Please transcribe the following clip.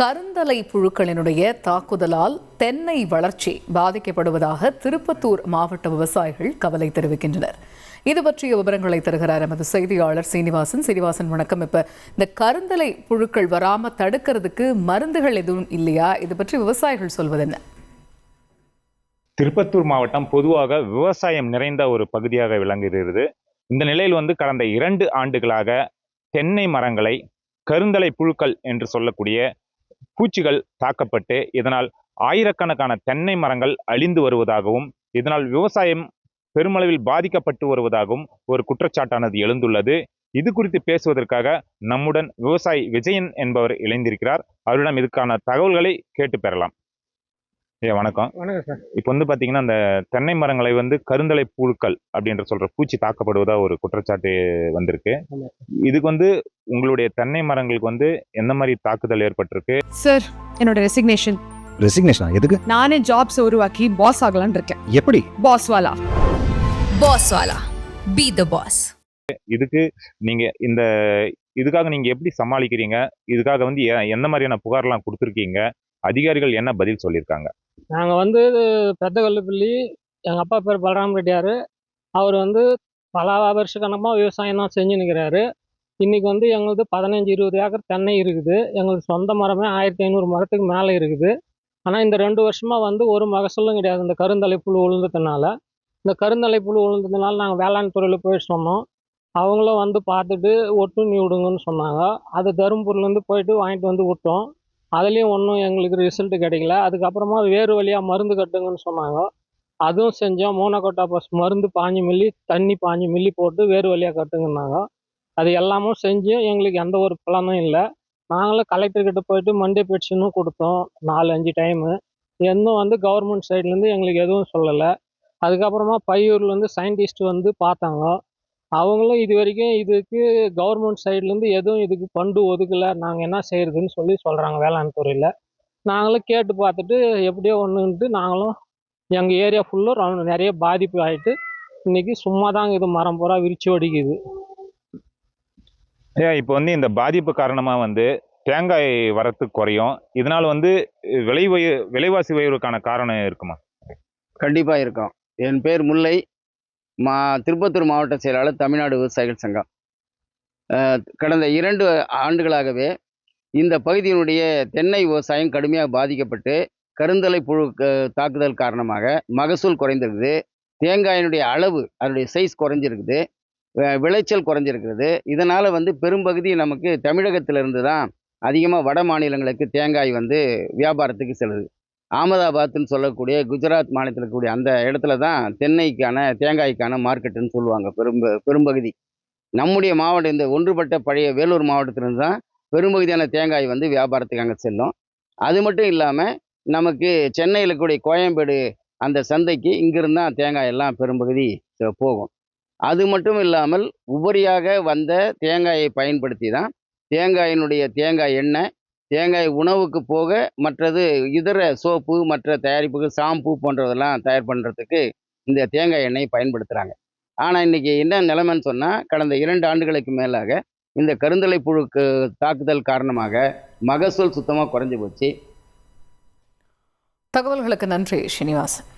கருந்தலை புழுக்களினுடைய தாக்குதலால் தென்னை வளர்ச்சி பாதிக்கப்படுவதாக திருப்பத்தூர் மாவட்ட விவசாயிகள் கவலை தெரிவிக்கின்றனர். இது பற்றிய விவரங்களை தருகிறார் எமது செய்தியாளர் சீனிவாசன். வணக்கம். இப்ப இந்த கருந்தலை புழுக்கள் வராம தடுக்கிறதுக்கு மருந்துகள் எதுவும் இல்லையா? இது பற்றி விவசாயிகள் சொல்வது என்ன? திருப்பத்தூர் மாவட்டம் பொதுவாக விவசாயம் நிறைந்த ஒரு பகுதியாக விளங்குகிறது. இந்த நிலையில் கடந்த 2 ஆண்டுகளாக தென்னை மரங்களை கருந்தலை புழுக்கள் என்று சொல்லக்கூடிய பூச்சிகள் தாக்கப்பட்டு இதனால் ஆயிரக்கணக்கான தென்னை மரங்கள் அழிந்து வருவதாகவும் இதனால் விவசாயம் பெருமளவில் பாதிக்கப்பட்டு வருவதாகவும் ஒரு குற்றச்சாட்டானது எழுந்துள்ளது. இது குறித்து பேசுவதற்காக நம்முடன் விவசாயி விஜயன் என்பவர் இணைந்திருக்கிறார். அவரிடம் இதுக்கான தகவல்களை கேட்டு பெறலாம். வணக்கம். வணக்கம் சார். இப்போ பார்த்தீங்கன்னா அந்த தென்னை மரங்களை கருந்தலை புழுக்கள் அப்படின்ற சொல்ற பூச்சி தாக்கப்படுவதா ஒரு குற்றச்சாட்டு வந்திருக்கு. இதுக்கு உங்களுடைய தென்னை மரங்களுக்கு எந்த மாதிரி தாக்குதல் ஏற்பட்டிருக்கு? சார், என்னோட ரெசிக்னேஷன் எதுக்கு? நானே ஜாப்ஸ் உருவாக்கி பாஸ் ஆகலாம்னு இருக்கேன். எப்படி? பாஸ்வாலா பி தி பாஸ். இதுக்கு இதுக்காக நீங்க எப்படி சமாளிக்கிறீங்க? இதுக்காக எந்த மாதிரியான புகார்லாம் கொடுத்துருக்கீங்க? அதிகாரிகள் என்ன பதில் சொல்லியிருக்காங்க? நாங்கள் பெத்த கல்லுப்பள்ளி, எங்கள் அப்பா பேர் பலராம் ரெட்டியார். அவர் பல வருஷ கணக்கமாக விவசாயம் தான் செஞ்சுன்னுக்கிறாரு. இன்றைக்கி எங்களுக்கு 15-20 ஏக்கர் தென்னை இருக்குது. எங்களுக்கு சொந்த மரமே 1500 மரத்துக்கு மேலே இருக்குது. ஆனால் இந்த 2 வருஷமாக ஒரு மகசூலும் கிடையாது. இந்த கருந்தலை புழு விழுந்ததுனால நாங்கள் வேளாண் துறையில் போயிட்டு சொன்னோம். அவங்களும் பார்த்துட்டு ஒட்டுண்ணி விடுங்கன்னு சொன்னாங்க. அது தருமபுரிலேருந்து போயிட்டு வாங்கிட்டு விட்டோம். அதுலேயும் ஒன்றும் எங்களுக்கு ரிசல்ட்டு கிடைக்கல. அதுக்கப்புறமா வேறு வழியாக மருந்து கட்டுங்கன்னு சொன்னாங்க. அதுவும் செஞ்சோம். மோனோகோட்டாபாஸ் மருந்து 5 மில்லி, தண்ணி 5 மில்லி போட்டு வேறு வழியாக கட்டுங்கன்னாங்க. அது எல்லாமும் செஞ்சும் எங்களுக்கு எந்த ஒரு பலனும் இல்லை. நாங்களும் கலெக்டர்கிட்ட போயிட்டு மண்டே பெட்டிஷனும் கொடுத்தோம் 4-5 டைமு. இன்னும் கவர்மெண்ட் சைட்லேருந்து எங்களுக்கு எதுவும் சொல்லலை. அதுக்கப்புறமா பையூர்லேருந்து சயின்டிஸ்ட் பார்த்தாங்க. அவங்களும் இது வரைக்கும் இதுக்கு கவர்மெண்ட் சைட்லேருந்து எதுவும் இதுக்கு ஃபண்டு ஒதுக்கலை. நாங்கள் என்ன செய்கிறதுன்னு சொல்கிறாங்க வேளாண் துறையில். நாங்களும் கேட்டு பார்த்துட்டு எப்படியோ ஒன்றுன்ட்டு நாங்களும் எங்கள் ஏரியா ஃபுல்லும் நிறைய பாதிப்பு ஆகிட்டு இன்றைக்கி சும்மா தாங்க இது மரம் பூரா விரிச்சு ஒடிக்குது. இப்போ இந்த பாதிப்பு காரணமாக தேங்காய் வரத்து குறையும். இதனால் விலைவாசி உயர்வுக்கான காரணம் இருக்குமா? கண்டிப்பாக இருக்கும். என் பேர் முல்லை, திருப்பத்தூர் மாவட்ட செயலாளர், தமிழ்நாடு விவசாயிகள் சங்கம். கடந்த 2 ஆண்டுகளாகவே இந்த பகுதியினுடைய தென்னை விவசாயம் கடுமையாக பாதிக்கப்பட்டு கருந்தலை புழு தாக்குதல் காரணமாக மகசூல் குறைந்திருக்குது. தேங்காயினுடைய அளவு, அதனுடைய சைஸ் குறைஞ்சிருக்குது. விளைச்சல் குறைஞ்சிருக்கிறது. இதனால் பெரும்பகுதி நமக்கு தமிழகத்திலிருந்து தான் அதிகமாக வட மாநிலங்களுக்கு தேங்காய் வியாபாரத்துக்கு செல்லுது. அகமதாபாத்னு சொல்லக்கூடிய குஜராத் மாநிலத்தில் இருக்கக்கூடிய அந்த இடத்துல தான் தேங்காய்க்கான மார்க்கெட்டுன்னு சொல்லுவாங்க பெரும்பகுதி. நம்முடைய மாவட்டம், இந்த ஒன்றுபட்ட பழைய வேலூர் மாவட்டத்திலிருந்து தான் பெரும்பகுதியான தேங்காய் வியாபாரத்துக்கு அங்கே செல்லும். அது மட்டும் இல்லாமல் நமக்கு சென்னையில் இருக்கக்கூடிய கோயம்பேடு அந்த சந்தைக்கு இங்கிருந்து தான் தேங்காய் எல்லாம் பெரும்பகுதி போகும். அது மட்டும் இல்லாமல் உபரியாக வந்த தேங்காயை பயன்படுத்தி தான் தேங்காயினுடைய தேங்காய் எண்ணெய், தேங்காய் உணவுக்கு போக மற்றது இதர சோப்பு, மற்ற தயாரிப்புகள், ஷாம்பு போன்றதெல்லாம் தயார் பண்ணுறதுக்கு இந்த தேங்காய் எண்ணெயை பயன்படுத்துகிறாங்க. ஆனால் இன்றைக்கி என்ன நிலைமைன்னு சொன்னால், கடந்த 2 ஆண்டுகளுக்கு மேலாக இந்த கருந்தலை புழுக்கு தாக்குதல் காரணமாக மகசூல் சுத்தமாக குறைஞ்சி போச்சு. தகவல்களுக்கு நன்றி சீனிவாசன்.